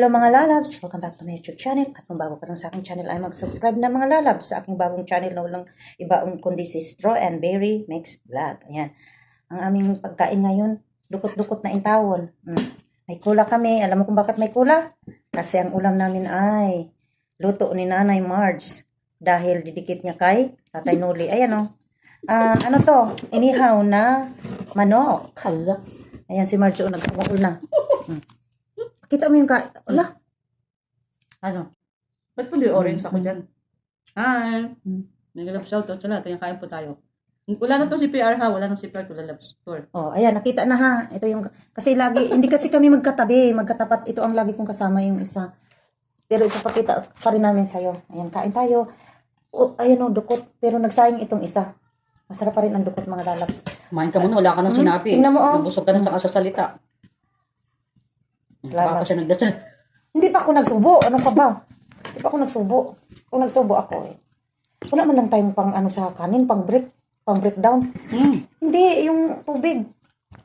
Hello mga lalabs! Welcome back to my YouTube channel. At kung bago ka lang sa aking channel ay mag-subscribe na mga lalabs sa aking bagong channel na walang ibaong kundi si Straw and Berry Mixed Vlog. Ayan. Ang aming pagkain ngayon, dukot-dukot na intawon. May kula kami. Alam mo kung bakit may kula? Kasi ang ulam namin ay luto ni Nanay Marge. Dahil didikit niya kay Tatay Noli. Ayan o. Ano to? Inihaw na manok. Kala. Ayan si Marge o nagpapakul na. Kita mo yung wala. Ano? Ba't po yung orange ako dyan? Hi! May love shoutout sa lahat. Kaya kain po tayo. Wala na to si PR ha. Wala na si PR to the love store. Oh, ayan, nakita na ha. Ito yung, kasi lagi, hindi kasi kami magkatabi, magkatapat. Ito ang lagi kong kasama yung isa. Pero ipapakita pa rin namin sa'yo. Ayan, kain tayo. Oh, ayan o, dukot. Pero nagsayang itong isa. Masarap pa rin ang dukot mga lalabs. Kumain ka muna. Wala ka nang sinabi. Tingnan mo, oh. Nabusog ka na sa kasasalita. Salamat. Baka siya nagdasal. Hindi pa ako nagsubo. Ano ka ba? Hindi pa ako nagsubo. Kung nagsubo ako eh. Wala man lang tayong pang ano sa kanin, pang breakdown. Hindi, yung tubig.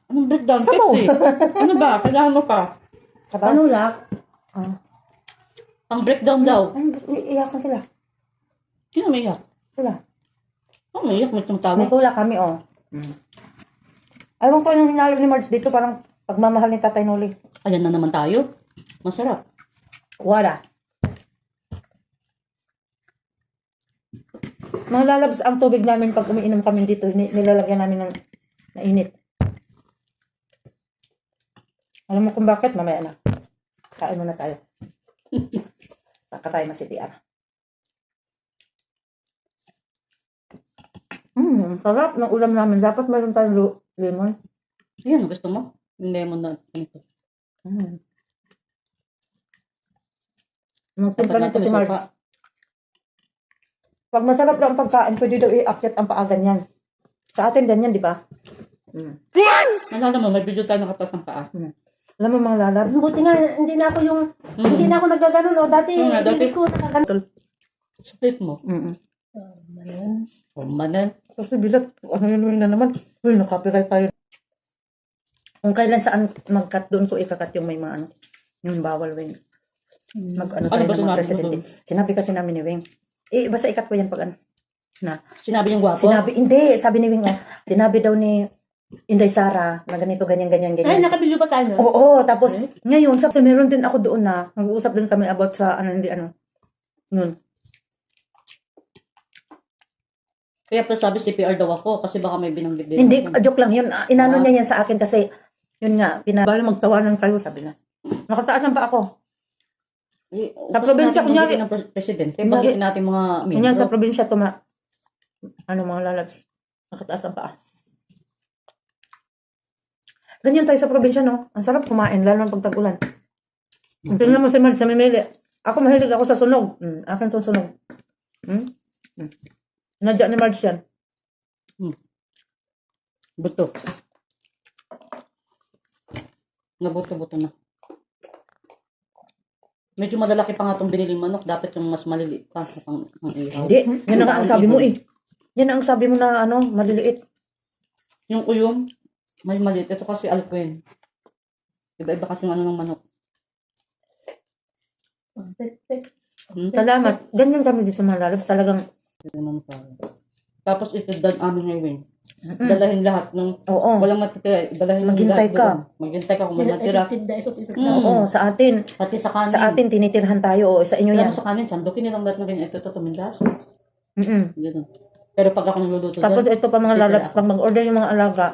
Anong breakdown? Sabaw. Pepsi. Ano ba? Kailangan mo pa. Sabaw? Ano lang? Pang breakdown daw. Iyakan sila. Sino may iyak? Sila. Oh, may iyak. May May tumatawa. tula kami oh. Ayaw ko yung hinalo ni Marge dito, parang pagmamahal ni Tatay Noli. Ayan na naman tayo. Masarap. Wala. Mga lalabs, ang tubig namin pag umiinom kami dito, nilalagyan namin ng init. Alam mo kung bakit? Mamaya na. Kain muna tayo. Baka tayo masipiar. Sarap ng ulam namin. Dapat mayroon tayong lemon. Ayan, gusto mo? Yung lemon na ito. Magtimpla nito si Marge. Pag masarap lang ang pagkain, pwede daw i-akyat ang paa ganyan. Sa atin ganyan, di ba? Nalala mo, may video tayo nakatas ng paa. Alam mo mga lalabs? Buti nga, hindi na ako yung, hindi na ako nagaganon, o. Dati, Oo nga, dati. hindi ko nakaganon. Split mo. Manan. Kasi bilat, ano yun na naman? Uy, nakapiright tayo. Kung kailan saan mag-cut doon ko ikakat yung may mga ano, yung bawal wing. Mag-ano tayo Ano ba ng mga sinabi mo presidente. doon? Sinabi kasi namin ni Wing. Basta ikat ko yan pag ano. Na. Sinabi niyang gwapo? Hindi, sabi ni Wing, sinabi daw ni Inday Sara na ganito, ganyan. Ay, nakabidyo ba tayo? Oo, tapos ngayon, sabi meron din ako doon na, nag-uusap din kami about sa ano, hindi ano. Nun. Kaya pa sabi CPR daw ako kasi baka may binanggit din. Hindi, ako. joke lang yun. Inano niya yan sa akin kasi, yun nga, bala magtawanan kayo, sabi na. Nakataas lang pa ako. Sa probinsya, kunyari- ng presidente, kunyari- banggitin natin mga Ganyan sa miyembro. probinsya, mga lalabs. Nakataas ang paa. Ganyan tayo sa probinsya, no? Ang sarap kumain, lalo ng pagtag-ulan. Tingnan mo si Marge sa mimili. Ako mahilig ako sa sunog. Akin itong sunog. Nadya ni Marge yan. Buto. Nabuto-buto na. Medyo malalaki pa nga itong biniling manok. Dapat yung mas maliliit pa. Ang ihaw. Hindi, yan na nga ang sabi mo eh. Yan ang sabi mo na ano, maliliit. Yung uyong, may maliit. Ito kasi alpuen. Iba-iba kasi yung ano ng manok. Salamat. Ganyan kami dito mga lalabs. Talagang, Ito naman tayo. Tapos ito dan amin ngayon. Dalahin lahat ng oo. walang matitira. Dalahin ng Maghintay lahat ka. doon. Maghintay ka kung may matira. Oo, sa atin. Pati sa kanin. Sa atin, tinitirhan tayo. O, sa inyo Alam yan. mo sa kanin, sandukin nilang lahat na ganyan. Ito, tumindas. Ganun. Pero pag ako nagluluto Tapos dyan, ito pa mga titira lalabs, ako. pag mag-order yung mga alaga,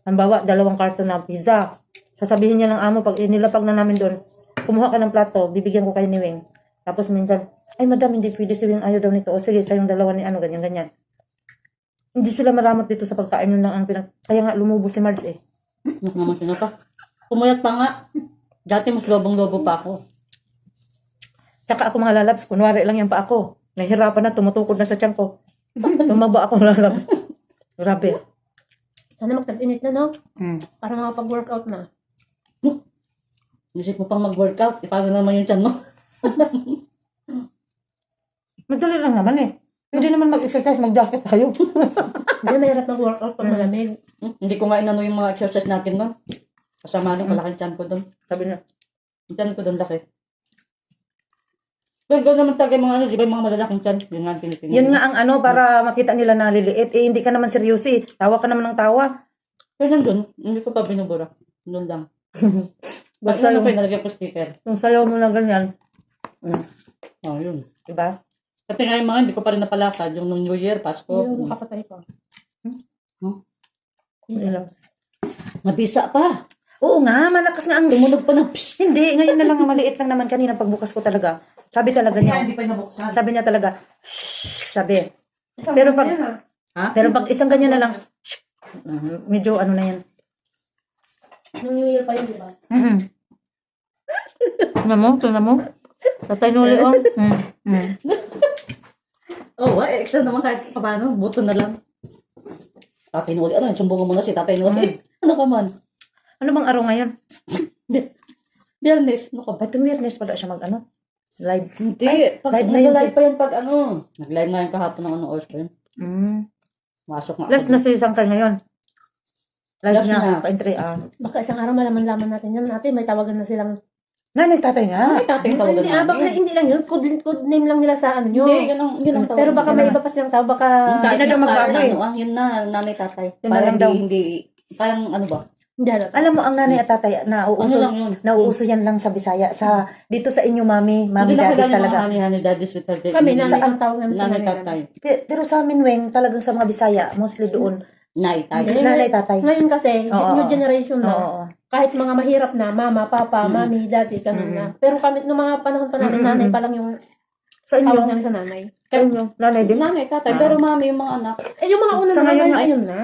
halimbawa, 2 karton na pizza. Sasabihin niya ng amo, pag inilapag na namin doon, kumuha ka ng plato, bibigyan ko kayo ni Wing. Tapos minsan, ay madam, hindi pwede si Wing, ayaw daw nito. O sige, kayong dalawa ni ano, ganyan. Hindi sila maramot dito sa pagkain, yun lang ang kaya nga lumubos si Marge eh. Ano naman sino pa? Pumayat pa nga. Dati mas lobong-lobo pa ako. Tsaka ako mga lalabs, kunwari lang yan pa ako. Nahihirapan na, tumutukod na sa tiyan ko. Tumaba ako lalabs. Grabe. Sana magtag-init na, no? Para makapag-workout na. Isip mo pang mag-workout, paano naman yung tiyan mo? Madali lang naman eh. Pwede naman mag-exercise, mag-jacket tayo. Hindi, mahirap mag-workout pag malamig. Hindi ko nga inano yung mga exercise natin nun. Kasama nung kalaking tiyan ko doon. Sabi na, Yung tiyan ko doon laki. Pero gano'n naman talaga yung mga ano, di ba yung mga malalaking tiyan? Yun nga ang tinitingnan. Yun nga ang ano, para makita nila na liliit. Eh, hindi ka naman seryoso eh. Tawa ka naman ng tawa. Pero nandun, hindi ko pa binubura. Doon lang. Basta Basta ano yung, pa yung nalagyan ko sticker. yung sayaw mo na ganyan. Oh, yun. Diba? Kasi nga yung mga hindi ko pa rin napalakad. Yung nung New Year, Pasko. Yung kapatay ko. Hindi lang. Nabisa pa. Oo nga, malakas nga ang... Tumunog pa ng psh. Hindi, ngayon na lang, maliit lang naman kanina pagbukas ko talaga. Sabi talaga niya. hindi pa nabuksan. Sabi niya talaga, shh, sabi. Pero pag, Ha? pero pag isang ganyan na lang, shh, medyo ano na yan. Nung New Year pa yun, di ba? Tingnan mo. Tatay nuli, oh. Oh, extra naman kahit paano. Buto na lang. Tatay Noli. Ano yun? Sumbungan mo na si Tatay Noli. Ano ka man? Ano bang araw ngayon? Biyernes. Ano ka ba? Ay, Tumirnes pala siya mag-ano? Live. Hindi. Pag live na yun nag-live pa yan pag ano. Nag-live nga yung kahapon ng anong oras pa yun. Masok nga. Last na si Sangkay ngayon. Live Last niya, na. pa-entry, Baka isang araw malaman-laman natin yan. Natin, may tawagan na silang... Nanay, tatay nga. Ay, tatay tawagan Hindi, baka namin. hindi lang yun. Code name lang nila sa ano nyo. Hindi, yun ang tawag. Pero baka may iba pa silang tao. Baka... Hindi na daw magbago eh. Yun na, nanay tatay. Yun na Parang lang daw. hindi, parang ano ba? Hindi alam. Alam mo, ang nanay at tatay, Ano lang yun? nauuso yan lang sa Bisaya. Dito sa inyo, mami, Hindi na daddy kilala yung talaga. mga honey daddy sweet heart. Kami, nanay ang tawag namin sa Nanay nanay. tatay. Pero sa amin, Weng, talagang sa mga Bisaya, mostly doon, Nay tatay. nanay, tatay. Ngayon kasi, Oo. new generation na. Oo. Kahit mga mahirap na, mama, papa, mami, daddy, ganun na. Pero kami, nung mga panahon pa namin, nanay pa lang yung Sa inyo, tawag namin sa nanay. sa inyo, nanay din. Nanay tatay. Pero mami yung mga anak. Eh, yung mga una Sa na ngayon nanay, nga, ayun na.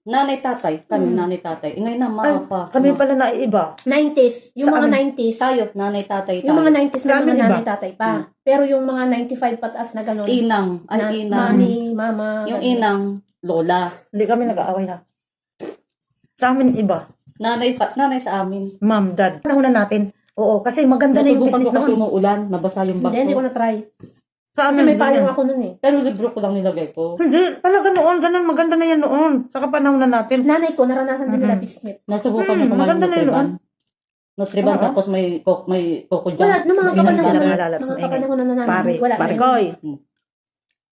Nanay tatay. Kami nanay tatay. Ngayon na Ay, mga pa. kami pala naiiba. 90s. Yung Sa mga amin. 90s. Tayo, nanay tatay tayo. Yung mga 90s Sa na amin mga iba. nanay tatay pa. Pero yung mga 95 pataas na gano'n. Inang. Ay, inang. Mami, mama. Yung ganun. inang, lola. Hindi kami nag-aaway na. Sa amin, iba. Nanay sa amin. Mom, dad. Panahonan natin. Oo, kasi maganda na yung Natutukan ko business kasi noon. umuulan. Nabasa yung bag Hindi ko ko. na-try. Sa Kasi amin, may hindi payong yan. ako nun eh. Pero libro ko lang nilagay ko. Hindi, talaga noon, ganun, maganda na yan noon. Saka panahonan natin. Nanay ko, naranasan din nila biscuit. Nasubukan niya kumain maganda ng na yun, Nutriban. Nutriban, Oo. tapos may coco dyan. Wala, nung mga Hindi na sila kapanahon malalabs mga na ingay. kapanahon na nanay. Pare, Wala pare na yun. koy.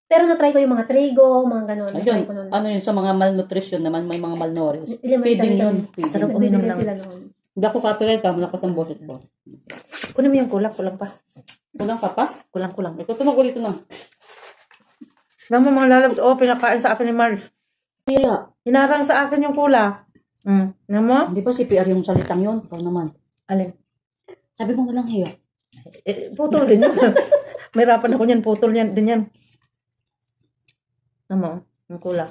Pero na-try ko yung mga trigo, mga gano'n. Ayun, Na-try ko nun. ano yun, sa mga malnutrition naman, may mga malnourished. Elementary Feeding yun. kami. Feeding. Sarap uminom Nagbibigay lang. sila noon. Hindi ako copyright, malakas ang boses ko. Kunin mo yung kulang pa. Kulang ka pa? Kulang. Ito, tunog ulit ito na. Alam mo mga lalabs, pinakain sa akin ni Mars. Kaya, Hinarang sa akin yung kula. Alam mo? hindi ba CPR yung salitang yun? Ikaw naman. Alin? Sabi mo walang hiya. Putol din yun. May rapan ako niyan, putol yan, din yan. Alam mo, yung kula.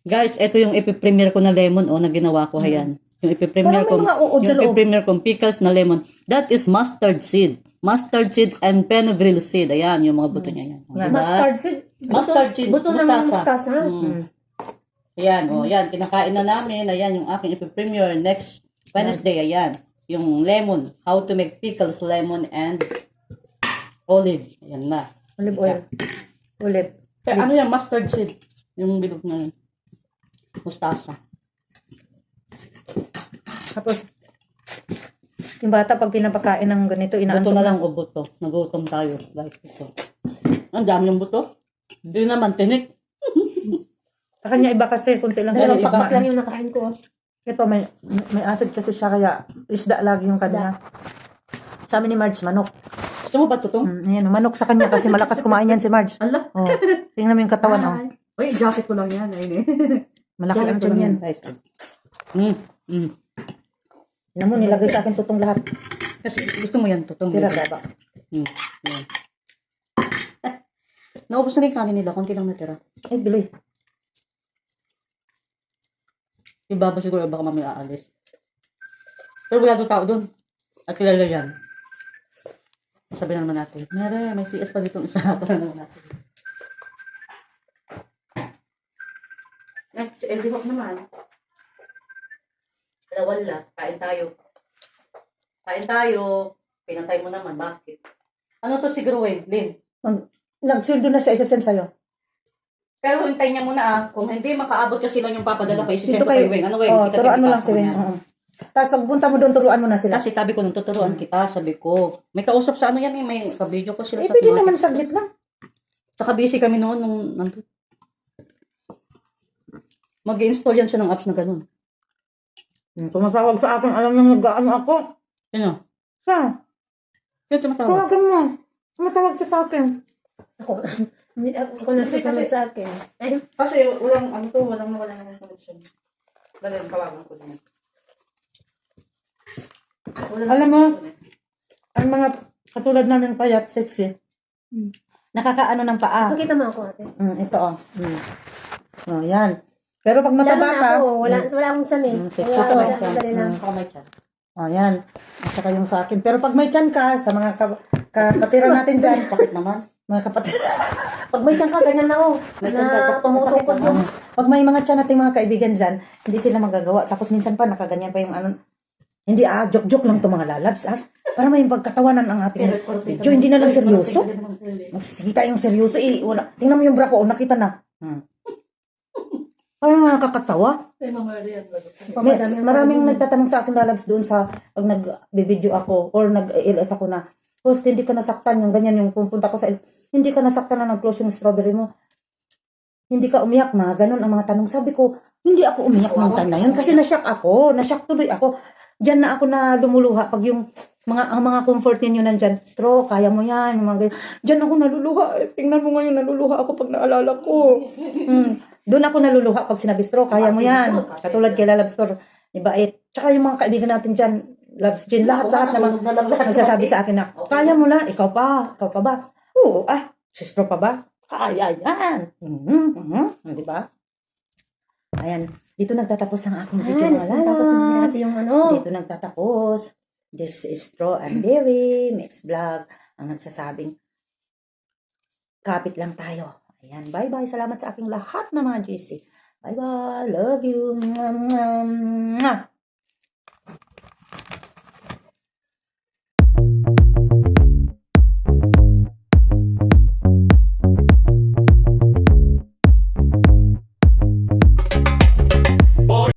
Guys, ito yung ipipremiere ko na lemon, na ginawa ko, hayan. Yung ipipremiere Parang ko, may mga uod sa yung loob. ipipremiere kong pickles na lemon. That is mustard seed. Mustard seed and fenugreek seed. Ayan, yung mga buto niya yan. Diba? Mustard seed. Mustard seed. Buto ng mustasa. Ayan, yan. Kinakain na namin. Ayan, yung aking ipipremiere. Next Wednesday, ayan. Yung lemon. How to make pickles, lemon, and olive. Ayan na. Olive oil. Olive. Pero ano yan? Mustard seed. Yung bilog na yun. Mustasa. Tapos, yung bata pag pinapakain ng ganito, Buto inaantok na lang o buto. Nagutom tayo. Guys, ito. Ang dami yung buto. Hindi naman tinik. Sa kanya iba kasi, kunti lang Dalawang siya. iba. pakpak lang yung nakain ko. Ito, may acid kasi siya, kaya isda lagi yung kanya. Sa amin ni Marge, manok. Gusto mo ba ito? Ayan, manok sa kanya kasi malakas kumain yan si Marge. Ala. Oh, tingnan mo yung katawan, oh. Uy, jacket ko lang yan. Ayun eh. Malaki ang tiyan yan. Guys. Tingnan mo, nilagay sa akin tutong lahat. Kasi gusto mo yan, tutong. Tira gaba. Yan. Naubos na rin kanin nila. Kunti lang natira. Ay, biloy. Yung baba siguro baka mamaya aalis. Pero wala doon tao doon. At kilala yan. Sabi na naman natin, Mere, may CS pa dito isa. Para naman natin. Si Elvie Hawk naman. Wala. Kain tayo. Kain tayo. Pinatay mo naman. Bakit? Ano to siguro eh, Lynn? Nagsildo na siya, isasend sa'yo. Pero hintayin niya muna Kung hindi makaabot kasi lang yung papadala ko, isi-send Dito ko kay Weng. Ano Weng? Oh, Sikat turuan yung mo lang ipasok si Weng. niya. Oo. Tapos pagpunta mo doon, turuan mo na sila. Kasi sabi ko, nung tuturuan kita, sabi ko, may kausap sa ano yan may ka-video ko sila Eh, sa pwede mga- naman saglit lang. Saka busy kami noon nung nandun. Mag-install yan siya ng apps na ganun. Tumatawag sa akin, alam niyo nag-ano ako. Ano? Sa, Yun, tumatawag. tawagan mo. Tumatawag siya sa akin. Hindi ako nasusunod sa akin. Ay, Kasi walang walang connection. Dali, tawagan ko din. Alam mo, ang mga katulad namin payat, sexy, nakakaano ng paa. pakita mo ako ate. Ito Oh, yan. Pero pag Lalo mataba na ka, ako, wala akong tiyan eh. sexy Kaya to. madali lang. Ako may chat. yan. At saka yung sa akin. Pero pag may tiyan ka, sa mga kapatira natin dyan, Sakit naman. mga kapatid. Pag may tiyan ka, ganyan na oh. May tiyan ka, Na sakit tumutupad naman. mo. Pag may mga tiyan nating mga kaibigan dyan, hindi sila magagawa. Tapos minsan pa, nakaganyan pa yung ano. Hindi joke-joke lang to mga lalabs. Para may pagkatawanan ang ating video. Hindi na lang seryoso. Sige tayong seryoso. Wala. Tingnan mo yung bra ko. Nakita na. Parang nakakatawa. Maraming nagtatanong sa akin lalabs doon sa pag nag-video ako or nag-LS ako na, host, hindi ka nasaktan yung ganyan yung pupunta ko sa hindi ka nasaktan na nag-close yung strawberry mo. Hindi ka umiyak, mga ganun ang mga tanong. Sabi ko, hindi ako umiyak ng time na yun kasi nashock ako. Nashock tuloy ako. Diyan na ako na lumuluha pag yung ang mga comfort ninyo nandyan. Straw, kaya mo yan. Yung mga ganyan. Diyan ako naluluha. Tingnan mo ngayon, naluluha ako pag naalala ko. Doon ako naluluha pag sinabi, Straw, kaya mo yan. Katulad kay Lalab Store. Diba? Tsaka yung mga kaibigan natin dyan, Labs Gin, lahat naman nagsasabi sa akin na, kaya mo na, ikaw pa ba? Oo, si Straw pa ba? Kaya yan. Diba? Ayan, dito nagtatapos ang aking video mga lalabs. Yung ano. Dito nagtatapos. This is Straw and Dairy Mix Vlog ang nagsasabing kapit lang tayo. Ayan, bye-bye. Salamat sa aking lahat ng mga GC. Bye-bye. Love you. Mwah, mwah, mwah.